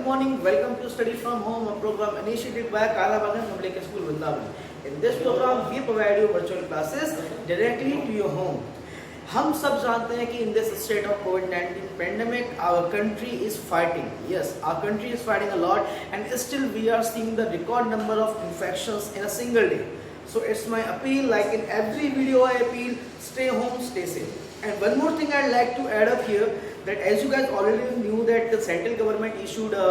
morning. Welcome to Study from Home, a program initiated by Kala Bagan Public School, Vrindavan. In this program, we provide you virtual classes directly to your home. हम सब जानते हैं कि in this state of COVID-19 pandemic, our country is fighting. Yes, our country is fighting a lot, and still we are seeing the record number of infections in a single day. So it's my appeal, like in every video I appeal, stay home, stay safe. And one more thing I'd like to add up here, that as you guys already knew that the central government issued a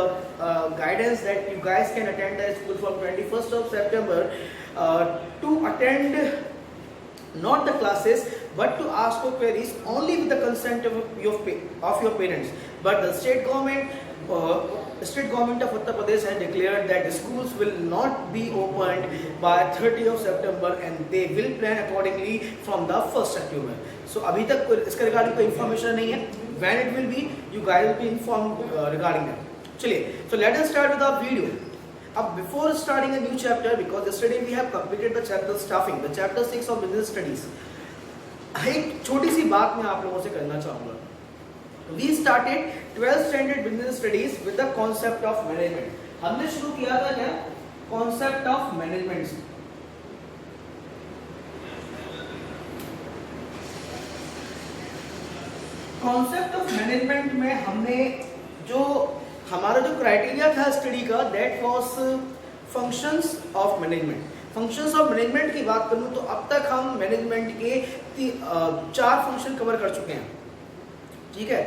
guidance that you guys can attend the school from 21st of September to attend not the classes but to ask for queries only with the consent of your parents. But the state government of Uttar Pradesh has declared that the schools will not be opened by 30th of September and they will plan accordingly from the 1st September. So अभी तक इसके regarding कोई information नहीं है. When it will be, you guys will be informed regarding that. चलिए, so let us start with our video. अब before starting a new chapter, because yesterday we have completed the chapter staffing, the chapter 6 of business studies. एक छोटी सी बात मैं आप लोगों से करना चाहूँगा. We started 12th standard business studies with the concept of management. हमने शुरू किया था क्या? Concept of management से. कॉन्सेप्ट ऑफ मैनेजमेंट में हमने जो हमारा जो क्राइटेरिया था स्टडी का, that was functions of management. Functions of management की बात करूं तो अब तक हम मैनेजमेंट के 4 फंक्शन कवर कर चुके हैं. ठीक है,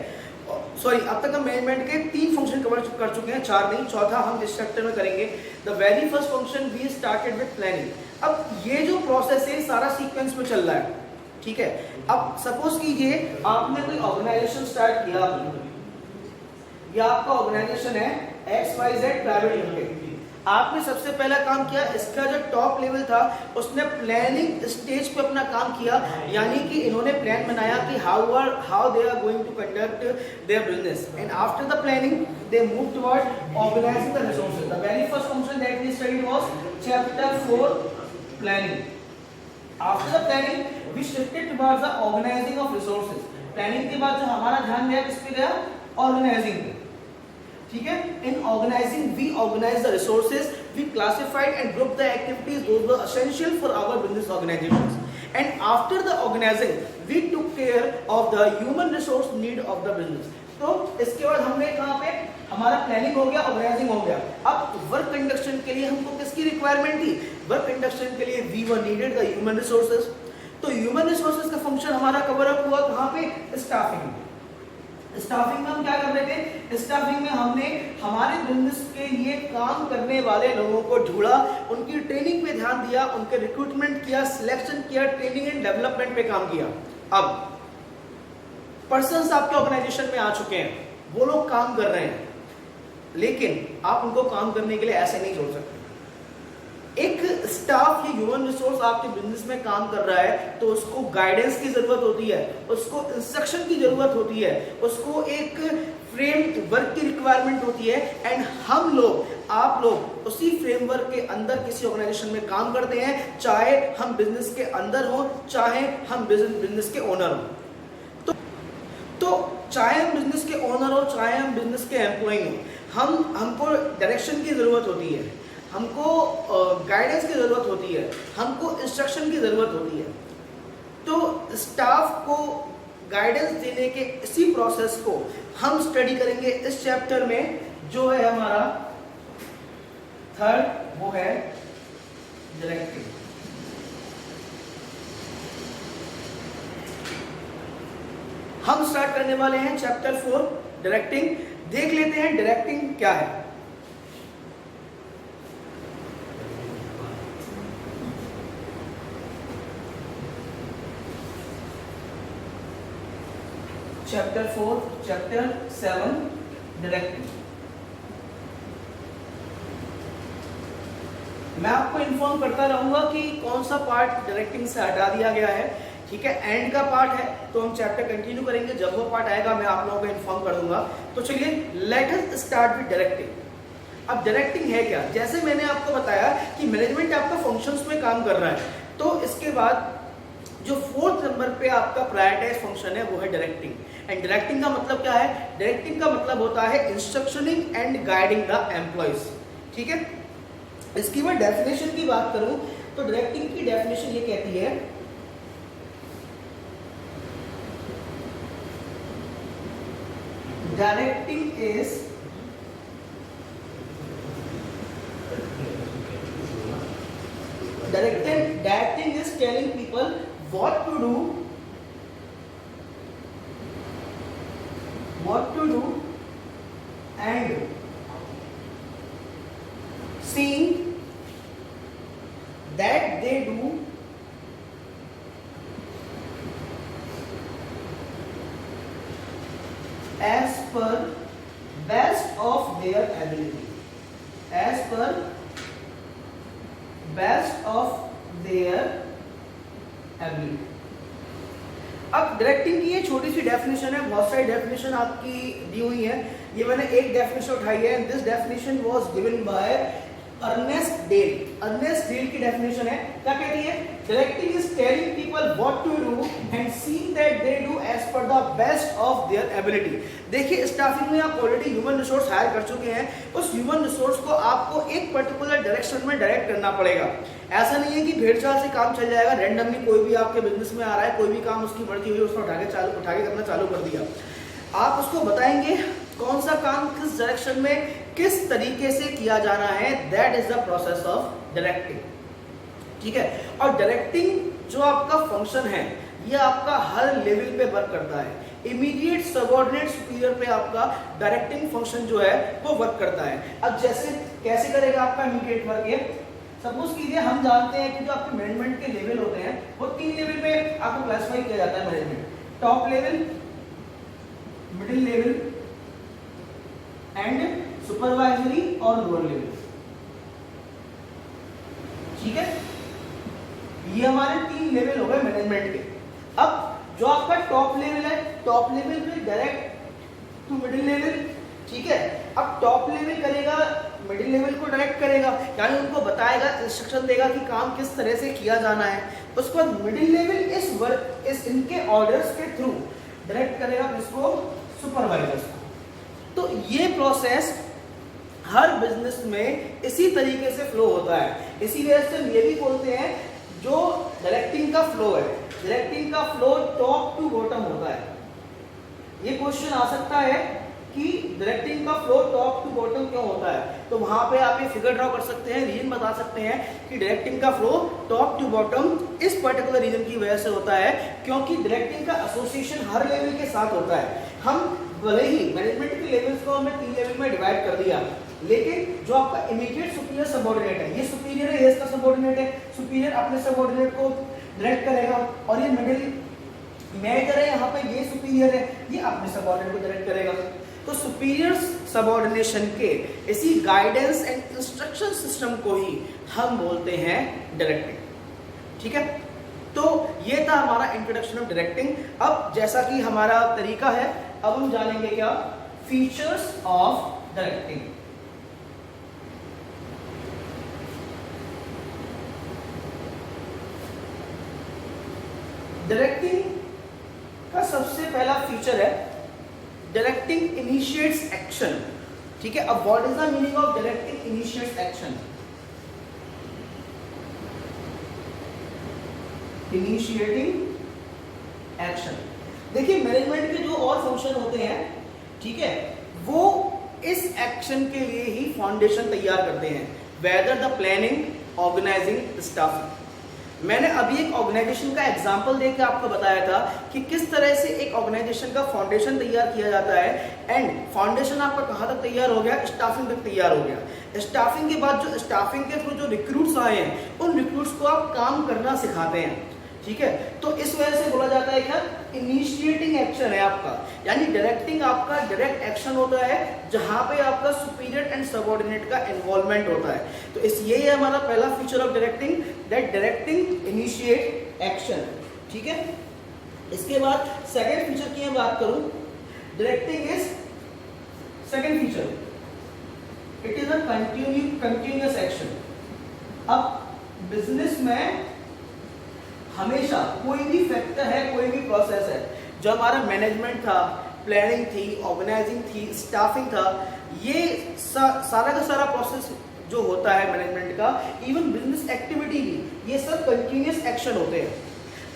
सॉरी, अब तक हम मैनेजमेंट के 3 फंक्शन कवर कर चुके हैं, 4 नहीं, चौथा हम इस चैप्टर में करेंगे. The very first function we started with planning. अब ये जो प्रोसेस है सारा सीक्वेंस में चल रहा है. ठीक है, अब सपोज कीजिए आपने कोई ऑर्गेनाइजेशन स्टार्ट किया, या आपका ऑर्गेनाइजेशन है XYZ प्राइवेट लिमिटेड. आपने सबसे पहला काम किया, इसका जो टॉप लेवल था उसने प्लानिंग स्टेज पे अपना काम किया, यानी कि इन्होंने प्लान बनाया कि how they are going to conduct their business. And after the planning they move toward organising the resources. The very first function that we studied was chapter 4 planning. After the planning, we shifted towards the organizing of resources. Planning के बाद जो हमारा ध्यान गया किस पे गया? Organizing पे. ठीक है? In organizing, we organized the resources, we classified and grouped the activities those were essential for our business organizations. And after the organizing, we took care of the human resource need of the business. तो इसके बाद हमने कहाँ पे हमारा planning हो गया, organising हो गया. अब वर्क कंडक्शन के लिए हमको किसकी रिक्वायरमेंट थी? वर्क कंडक्शन के लिए we were needed the human resources. तो ह्यूमन रिसोर्सेज का फंक्शन हमारा कवर अप हुआ कहाँ पे? स्टाफिंग. स्टाफिंग में हम क्या कर रहे थे? स्टाफिंग में हमने हमारे बिजनेस के लिए काम करने वाले लोगों को ढूंढा, उनकी ट्रेनिंग पे ध्यान दिया, उनके रिक्रूटमेंट किया, सिलेक्शन किया, ट्रेनिंग एंड डेवलपमेंट पे काम किया. अब पर्सन्स आपके ऑर्गेनाइजेशन में आ चुके हैं, वो लोग काम कर रहे हैं, लेकिन आप उनको काम करने के लिए ऐसे नहीं छोड़ सकते. एक स्टाफ या ह्यूमन रिसोर्स आपके बिजनेस में काम कर रहा है तो उसको गाइडेंस की जरूरत होती है, उसको इंस्ट्रक्शन की जरूरत होती है, उसको एक फ्रेमवर्क की रिक्वायरमेंट होती है. एंड हम लोग, आप लोग उसी फ्रेमवर्क के अंदर किसी ऑर्गेनाइजेशन में काम करते हैं, चाहे हम बिजनेस के अंदर हो, चाहे हम बिजनेस के ओनर हो. तो चाहे हम बिजनेस के ओनर हो, चाहे हम बिजनेस के एम्प्लॉय हो, हमको डायरेक्शन की ज़रूरत होती है, हमको गाइडेंस की ज़रूरत होती है, हमको इंस्ट्रक्शन की ज़रूरत होती है. तो स्टाफ को गाइडेंस देने के इसी प्रोसेस को हम स्टडी करेंगे इस चैप्टर में, जो है हमारा 3rd, वो है डायरेक्टिंग. हम स्टार्ट करने वाले हैं चैप्टर 4 डायरेक्टिंग. देख लेते हैं डायरेक्टिंग क्या है. Chapter 4 chapter 7 directing. मैं आपको इन्फॉर्म करता रहूंगा कि कौन सा पार्ट डायरेक्टिंग से हटा दिया गया है. ठीक है, एंड का पार्ट है तो हम चैप्टर कंटिन्यू करेंगे, जब वो पार्ट आएगा मैं आप लोगों को इन्फॉर्म कर दूंगा. तो चलिए, let us start with directing. अब डायरेक्टिंग है क्या? जैसे मैंने आपको बताया कि मैनेजमेंट आपका फंक्शंस में काम कर रहा है, तो इसके बाद जो फोर्थ नंबर पे आपका प्रायोरिटाइज फंक्शन है वो है डायरेक्टिंग। एंड डायरेक्टिंग का मतलब क्या है? डायरेक्टिंग का मतलब होता है इंस्ट्रक्शनिंग एंड गाइडिंग द एम्प्लॉयज। ठीक है, इसकी मैं डेफिनेशन की बात करूं तो डायरेक्टिंग की डेफिनेशन ये कहती है directing is Directing is telling people what to do and seeing that they do as per best of their ability, as per best of their ability. अब डायरेक्टिंग की ये छोटी सी डेफिनेशन है, बहुत सारी डेफिनेशन आपकी दी हुई है, ये मैंने एक डेफिनेशन उठाई है। This definition was given by Ernest Dale. Ernest Dale की डेफिनेशन है, क्या कहती है? Directing is telling people what to do and seeing that they do as per the best of their ability. देखिए, स्टाफिंग में आप ऑलरेडी ह्यूमन रिसोर्स हायर कर चुके हैं, उस ह्यूमन रिसोर्स को आपको एक पर्टिकुलर डायरेक्शन में डायरेक्ट करना पड़ेगा। ऐसा नहीं है कि भेड़चाल से काम चल जाएगा, रैंडमली कोई भी आपके बिजनेस में आ रहा है, कोई भी काम उसकी मर्जी हुई उसको उठा के करना चालू कर दिया। आप उसको बताएंगे कौन सा काम किस डायरेक्शन में किस तरीके से किया जाना है, that is the process of directing. ठीक है, और डायरेक्टिंग जो आपका फंक्शन है ये आपका हर लेवल पे वर्क करता है। इमीडिएट, सबऑर्डिनेट, सुपीरियर पे आपका डायरेक्टिंग फंक्शन जो है वो वर्क करता है। अब जैसे कैसे करेगा आपका इमीडिएट वर्क? ये सपोज कीजिए हम जानते हैं कि जो आपके मैनेजमेंट के लेवल होते हैं वो 3 लेवल पे आपको क्लासिफाई किया जाता है management, top level, middle level and supervisory और लोअर लेवल। ठीक है, ये हमारे 3 लेवल हो गए मैनेजमेंट के। अब जो आपका टॉप लेवल है, टॉप लेवल में डायरेक्ट टू मिडिल लेवल। ठीक है, अब टॉप लेवल करेगा, मिडिल लेवल को डायरेक्ट करेगा, यानी उनको बताएगा, इंस्ट्रक्शन देगा कि काम किस तरह से किया जाना है। उसके बाद मिडिल लेवल इस इनके ऑर्डर्स के थ्रू डायरेक्ट करेगा किसको? सुपरवाइजर्स को। तो ये प्रोसेस हर बिजनेस में इसी तरीके से फ्लो होता है। इसीलिए से ये भी बोलते हैं जो डायरेक्टिंग का फ्लो है, डायरेक्टिंग का फ्लो टॉप टू बॉटम होता है। ये क्वेश्चन आ सकता है कि डायरेक्टिंग का फ्लो टॉप टू बॉटम क्यों होता है, तो वहां पे आप ये फिगर ड्रॉ कर सकते हैं, रीजन बता सकते हैं कि डायरेक्टिंग का फ्लो टॉप टू बॉटम इस पर्टिकुलर रीजन की वजह से होता है, क्योंकि डायरेक्टिंग का एसोसिएशन हर लेवल के साथ होता है। हम भले ही मैनेजमेंट के लेवल्स को हमने 3 लेवल में डिवाइड कर दिया, लेकिन जो आपका इमीडिएट सुपीरियर सबऑर्डिनेट है, ये सुपीरियर है, ये इसका सबऑर्डिनेट है, सुपीरियर अपने सबऑर्डिनेट को डायरेक्ट करेगा, और ये मिडिल मैनेजर है, यहाँ पे ये सुपीरियर है, ये अपने सबऑर्डिनेट को डायरेक्ट करेगा। तो सुपीरियर सबऑर्डिनेशन के इसी गाइडेंस एंड इंस्ट्रक्शन सिस्टम को ही हम बोलते हैं डायरेक्टिंग। ठीक है, तो ये था हमारा इंट्रोडक्शन ऑफ डायरेक्टिंग। अब जैसा कि हमारा तरीका है, अब हम जानेंगे क्या? Features of directing. डायरेक्टिंग का सबसे पहला फीचर है डायरेक्टिंग इनिशिएट्स एक्शन। ठीक है, अब what is the meaning of directing initiates action? Initiating action. देखिए, मैनेजमेंट के जो और फंक्शन होते हैं, ठीक है, वो इस एक्शन के लिए ही फाउंडेशन तैयार करते हैं, whether the planning, organising, staffing. मैंने अभी एक ऑर्गेनाइजेशन का एग्जांपल देकर आपको बताया था कि किस तरह से एक ऑर्गेनाइजेशन का फाउंडेशन तैयार किया जाता है, एंड फाउंडेशन आपका कहाँ तक तैयार हो गया? स्टाफिंग तक तैयार हो गया। स्टाफिंग के बाद जो स्टाफिंग के थ्रू जो रिक्रूट्स आए हैं, उन रिक्रूट्स को आप काम करना सिखाते हैं। ठीक है, तो इस वजह से बोला जाता है क्या? इनिशिएटिंग एक्शन है आपका, यानी डायरेक्टिंग आपका डायरेक्ट एक्शन होता है जहां पे आपका सुपीरियर एंड सबऑर्डिनेट का इन्वॉल्वमेंट होता है। तो इस ये है हमारा पहला feature of directing, that directing initiate action. ठीक है, इसके बाद सेकंड फीचर की मैं बात करूं, directing is second feature, it is a continuous action. अब बिजनेस में हमेशा कोई भी फैक्टर है, कोई भी प्रोसेस है, जो हमारा मैनेजमेंट था, प्लानिंग थी, ऑर्गेनाइजिंग थी, स्टाफिंग था, ये सारा का सारा प्रोसेस जो होता है मैनेजमेंट का, इवन बिजनेस एक्टिविटी भी, ये सब कंटिन्यूस एक्शन होते हैं।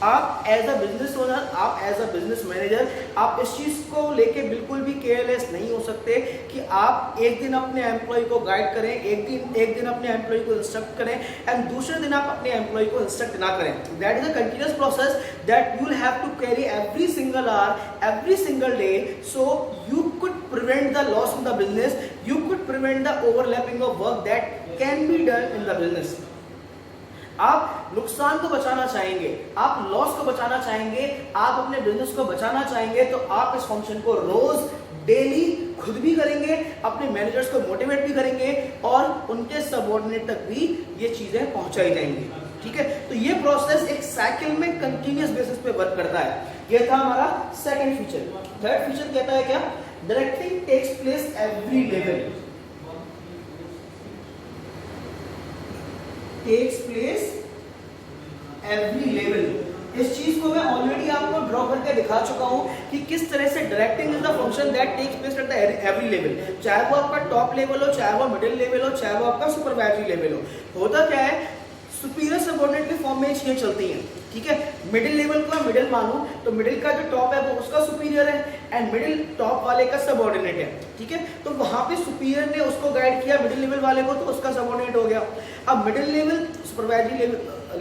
आप एज अ बिजनेस ओनर, आप एज अ बिजनेस मैनेजर, आप इस चीज़ को लेके बिल्कुल भी केयरलेस नहीं हो सकते कि आप एक दिन अपने एम्प्लॉय को गाइड करें, एक दिन अपने एम्प्लॉय को इंस्ट्रक्ट करें एंड दूसरे दिन आप अपने एम्प्लॉय को इंस्ट्रक्ट ना करें। That is a continuous process that you will have to carry every single hour, every single day, so you could prevent the loss in the business, you could prevent the overlapping of work that can be done in the business. आप नुकसान को बचाना चाहेंगे, आप loss को बचाना चाहेंगे, आप अपने बिजनेस को बचाना चाहेंगे, तो आप इस फंक्शन को रोज डेली खुद भी करेंगे, अपने मैनेजर्स को मोटिवेट भी करेंगे और उनके सबऑर्डिनेट तक भी ये चीजें पहुंचाई जाएंगी। ठीक है, तो ये प्रोसेस एक साइकिल में कंटिन्यूस बेसिस पे वर्क करता है। ये था हमारा सेकंड फीचर। थर्ड फीचर कहता है क्या? Directing takes place every level, takes place every level. इस चीज को मैं ऑलरेडी आपको ड्रॉ करके दिखा चुका हूं कि किस तरह से directing is the function that takes place at the every level, चाहे वो आपका टॉप लेवल हो, चाहे वो मिडिल लेवल हो, चाहे वो आपका सुपरवाइजरी लेवल हो। होता क्या है, सुपीरियर सबऑर्डिनेट के फॉर्म में ये चीजें चलती हैं। ठीक है, मिडिल लेवल को मिडिल मानूं तो मिडिल का जो टॉप है वो उसका सुपीरियर है एंड मिडिल टॉप वाले का सबऑर्डिनेट है। ठीक है, तो वहां पे सुपीरियर ने उसको गाइड किया मिडिल लेवल वाले को, तो उसका सबऑर्डिनेट हो गया। अब मिडिल लेवल सुपरवाइजरी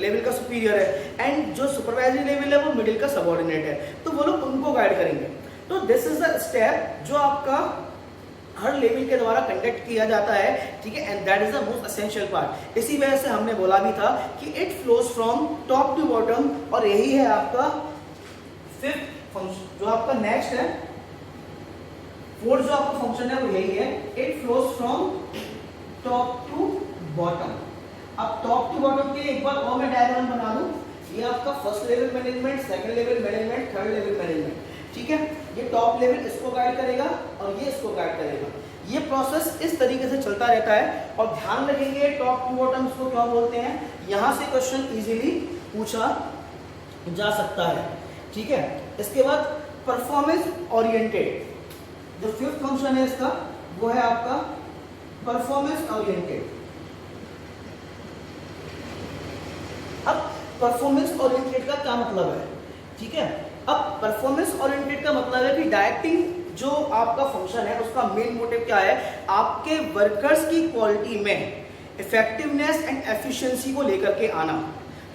लेवल का सुपीरियर है एंड जो सुपरवाइजरी लेवल है वो मिडिल का सबऑर्डिनेट है, तो वो लोग उनको गाइड करेंगे। तो दिस इज द स्टेप जो आपका हर लेवल के द्वारा कंडक्ट किया जाता है। ठीक है, and that is the most essential part. इसी वजह से हमने बोला भी था कि it flows from top to bottom, और यही है आपका फिफ्थ फंक्शन। जो आपका नेक्स्ट है, फोर्थ जो आपका फंक्शन है वो यही है, it flows from top to bottom. अब टॉप टू बॉटम के एक बार और मैं डायग्राम बना दूं। ये आपका first level management, second level management, third level management. ठीक है, ये टॉप लेवल इसको गाइड करेगा और ये इसको गाइड करेगा। ये प्रोसेस इस तरीके से चलता रहता है। और ध्यान रखेंगे टॉप टू बॉटम को क्या बोलते हैं, यहां से क्वेश्चन इजीली पूछा जा सकता है। ठीक है, इसके बाद परफॉर्मेंस ओरिएंटेड, जो फिफ्थ फंक्शन है इसका वो है आपका परफॉर्मेंस ओरिएंटेड। अब परफॉर्मेंस ओरिएंटेड का क्या मतलब है? ठीक है, अब परफॉर्मेंस ओरिएंटेड का मतलब है कि डायरेक्टिंग जो आपका फंक्शन है उसका मेन मोटिव क्या है, आपके वर्कर्स की क्वालिटी में इफेक्टिवनेस एंड एफिशिएंसी को लेकर के आना।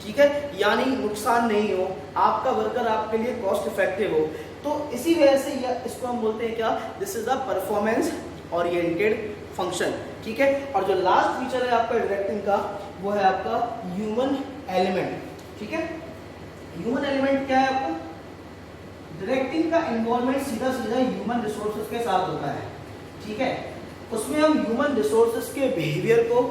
ठीक है, यानी नुकसान नहीं हो, आपका वर्कर आपके लिए कॉस्ट इफेक्टिव हो। तो इसी वजह से इसको हम बोलते हैं क्या, this is the performance oriented function. ठीक है, और जो लास्ट फीचर है आपका डायरेक्टिंग का वो है आपका ह्यूमन एलिमेंट। ठीक है, ह्यूमन एलिमेंट क्या है आपका? डायरेक्टिंग का इन्वॉल्वमेंट सीधा ह्यूमन रिसोर्सेज के साथ होता है। ठीक है, उसमें हम ह्यूमन रिसोर्सेज के बिहेवियर को,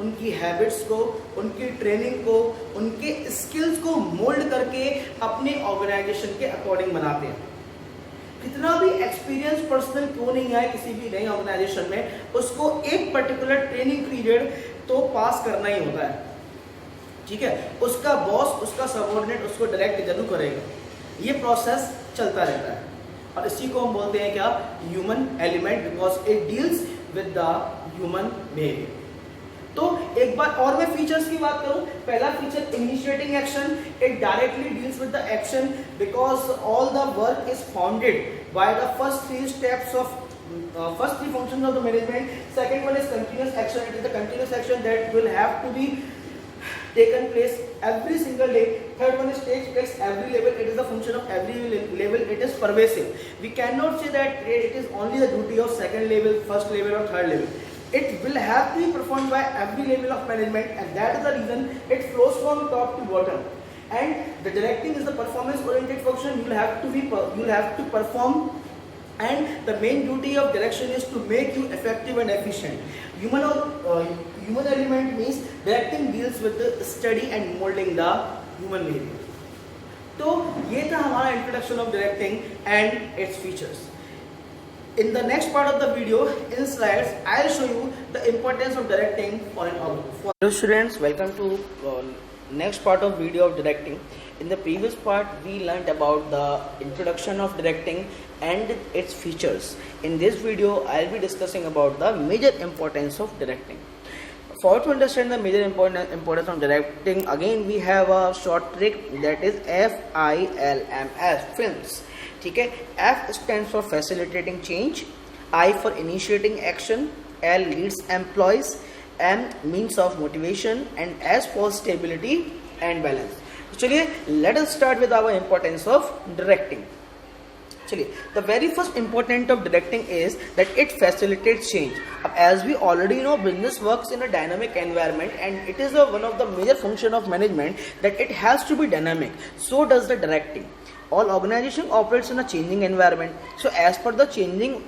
उनकी हैबिट्स को, उनकी ट्रेनिंग को, उनके स्किल्स को मोल्ड करके अपने ऑर्गेनाइजेशन के अकॉर्डिंग बनाते हैं। कितना भी एक्सपीरियंस पर्सनल क्यों नहीं आए किसी भी नई ऑर्गेनाइजेशन में, उसको एक पर्टिकुलर ट्रेनिंग पीरियड तो पास करना ही होता है। ठीक है, उसका बॉस, उसका सबऑर्डिनेट उसको डायरेक्ट जरूर करेगा। ये प्रोसेस चलता रहता है और इसी को हम बोलते हैं क्या, human element, because it deals with the human behaviour. तो एक बार और मैं फीचर्स की बात करूं, पहला feature initiating action, it directly deals with the action because all the work is founded by the first three steps of first three functions of the management. Second one is continuous action. It is the continuous action that will have to be taken place every single day. Third one is takes place every level. It is the function of every level. It is pervasive. We cannot say that it is only the duty of second level, first level or third level. It will have to be performed by every level of management, and that is the reason it flows from top to bottom. And the directing is the performance oriented function. You'll have to perform, and the main duty of direction is to make you effective and efficient. Human element means directing deals with the study and molding the human behavior. तो ये था हमारा introduction of directing and its features. In the next part of the video, in slides, I'll show you the importance of directing for an org. Hello students, welcome to next part of video of directing. In the previous part, we learnt about the introduction of directing and its features. In this video, I'll be discussing about the major importance of directing. For to understand the major importance of directing, again we have a short trick, that is FILMS, films. ठीक है, F stands for facilitating change, I for initiating action, L leads employees, M means of motivation, and S for stability and balance. चलिए, let us start with our importance of directing. चलिए, the very first important of directing is that it facilitates change. अब as we already know, business works in a dynamic environment and it is one of the major function of management that it has to be dynamic. So does the directing. All organization operates in a changing environment. So as per the changing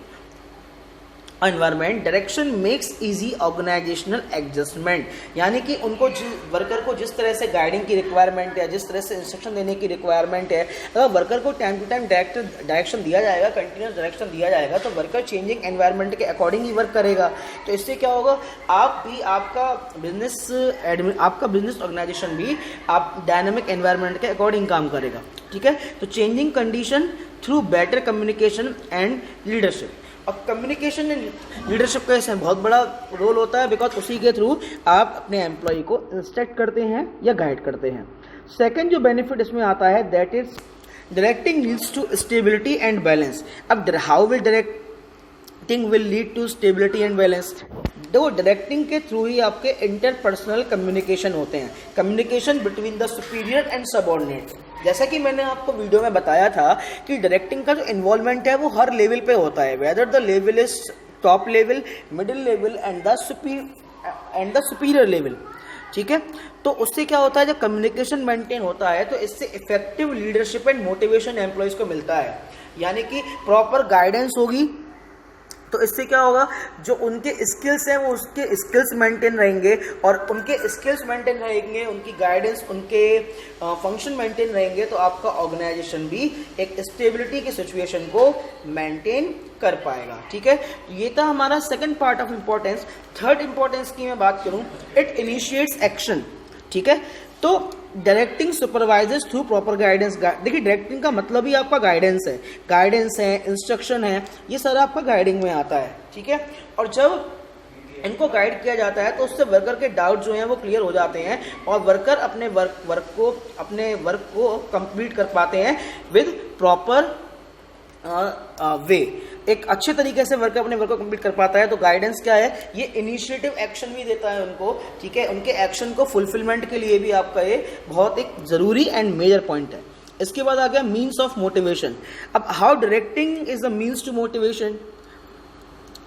environment, direction makes easy organisational adjustment, यानी कि उनको worker को जिस तरह से guiding की requirement है, जिस तरह से इंस्ट्रक्शन देने की रिक्वायरमेंट है, अगर वर्कर को टाइम टू टाइम डायरेक्शन दिया जाएगा, कंटिन्यूस डायरेक्शन दिया जाएगा, तो वर्कर चेंजिंग एनवायरनमेंट के अकॉर्डिंग ही वर्क करेगा. तो इससे क्या होगा, आप भी आपका बिजनेस ऑर्गेनाइजेशन भी आप डायनामिक एनवायरनमेंट के अकॉर्डिंग काम करेगा. ठीक है, तो changing condition through better communication and leadership. अब कम्युनिकेशन एंड लीडरशिप का इसमें बहुत बड़ा रोल होता है, बिकॉज उसी के थ्रू आप अपने एम्प्लॉय को इंस्ट्रक्ट करते हैं या गाइड करते हैं. सेकंड जो बेनिफिट इसमें आता है, that is directing leads to stability and balance. अब how will directing will lead to stability and balance? दो डायरेक्टिंग के थ्रू ही आपके इंटरपर्सनल कम्युनिकेशन होते हैं, communication between the superior and subordinate. जैसा कि मैंने आपको वीडियो में बताया था कि डायरेक्टिंग का जो इन्वॉल्वमेंट है वो हर लेवल पे होता है, whether the level is top level, middle level and the superior level. ठीक है, तो उससे क्या होता है, जब कम्युनिकेशन मेंटेन होता है तो इससे effective leadership and motivation employees को मिलता है, यानी कि प्रॉपर गाइडेंस होगी. तो इससे क्या होगा, जो उनके स्किल्स हैं वो उसके स्किल्स मेंटेन रहेंगे, और उनके स्किल्स मेंटेन रहेंगे, उनकी गाइडेंस, उनके फंक्शन मेंटेन रहेंगे, तो आपका ऑर्गेनाइजेशन भी एक स्टेबिलिटी की सिचुएशन को मेंटेन कर पाएगा. ठीक है, ये था हमारा second part of importance. Third importance की मैं बात करूं, इट इनिशिएट्स एक्शन. ठीक है, तो directing supervisors through proper guidance. देखिए, डायरेक्टिंग का मतलब ही आपका गाइडेंस है, इंस्ट्रक्शन है, ये सारा आपका गाइडिंग में आता है. ठीक है, और जब इनको गाइड किया जाता है तो उससे वर्कर के डाउट जो हैं वो क्लियर हो जाते हैं, और वर्कर अपने वर्क को कंप्लीट कर पाते हैं विद प्रॉपर वे. एक अच्छे तरीके से वर्कर अपने वर्क को कंप्लीट कर पाता है. तो गाइडेंस क्या है, ये इनिशिएटिव एक्शन भी देता है उनको. ठीक है, उनके एक्शन को फुलफिलमेंट के लिए भी आपका ये बहुत एक जरूरी एंड मेजर पॉइंट है. इसके बाद आ गया मीन्स ऑफ मोटिवेशन. अब how directing is the means to motivation.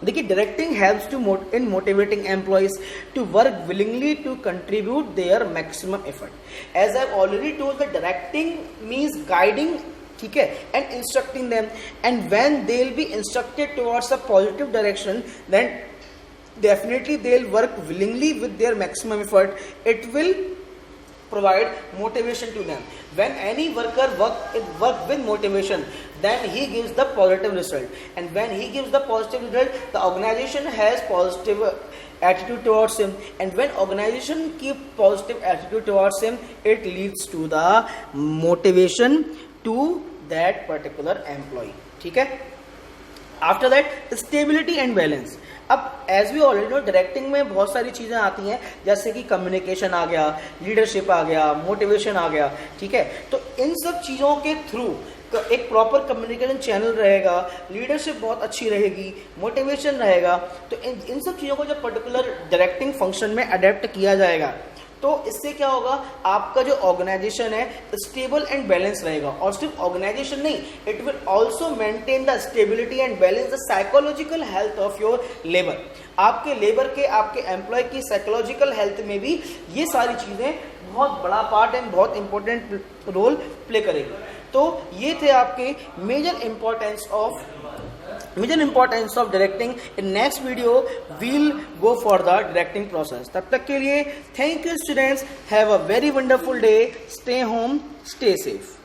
देखिए, directing helps to in motivating employees to work willingly to contribute their maximum effort. As I already told that directing means guiding, ठीक है, and instructing them, and when they'll be instructed towards a positive direction, then definitely they'll work willingly with their maximum effort. It will provide motivation to them. When any worker work with motivation, then he gives the positive result, and when he gives the positive result, the organization has positive attitude towards him, and when organization keep positive attitude towards him, it leads to the motivation to that particular employee. ठीक है, after that stability and balance. अब as we already know, directing में बहुत सारी चीजें आती हैं, जैसे कि कम्युनिकेशन आ गया, लीडरशिप आ गया, मोटिवेशन आ गया. ठीक है, तो इन सब चीजों के थ्रू एक प्रॉपर कम्युनिकेशन चैनल रहेगा, लीडरशिप बहुत अच्छी रहेगी, मोटिवेशन रहेगा. तो इन सब चीज़ों को जब पर्टिकुलर डायरेक्टिंग फंक्शन में अडेप्ट किया जाएगा, तो इससे क्या होगा, आपका जो ऑर्गेनाइजेशन है स्टेबल एंड बैलेंस रहेगा. और सिर्फ ऑर्गेनाइजेशन नहीं, it will also maintain the stability and balance the psychological health of your labour. आपके लेबर के, आपके एम्प्लॉय की साइकोलॉजिकल हेल्थ में भी ये सारी चीज़ें बहुत बड़ा पार्ट एंड बहुत इंपॉर्टेंट रोल प्ले करेगी. तो ये थे आपके major importance of directing. In next video we'll go for the directing process. तब तक के लिए thank you students, have a very wonderful day, stay home, stay safe.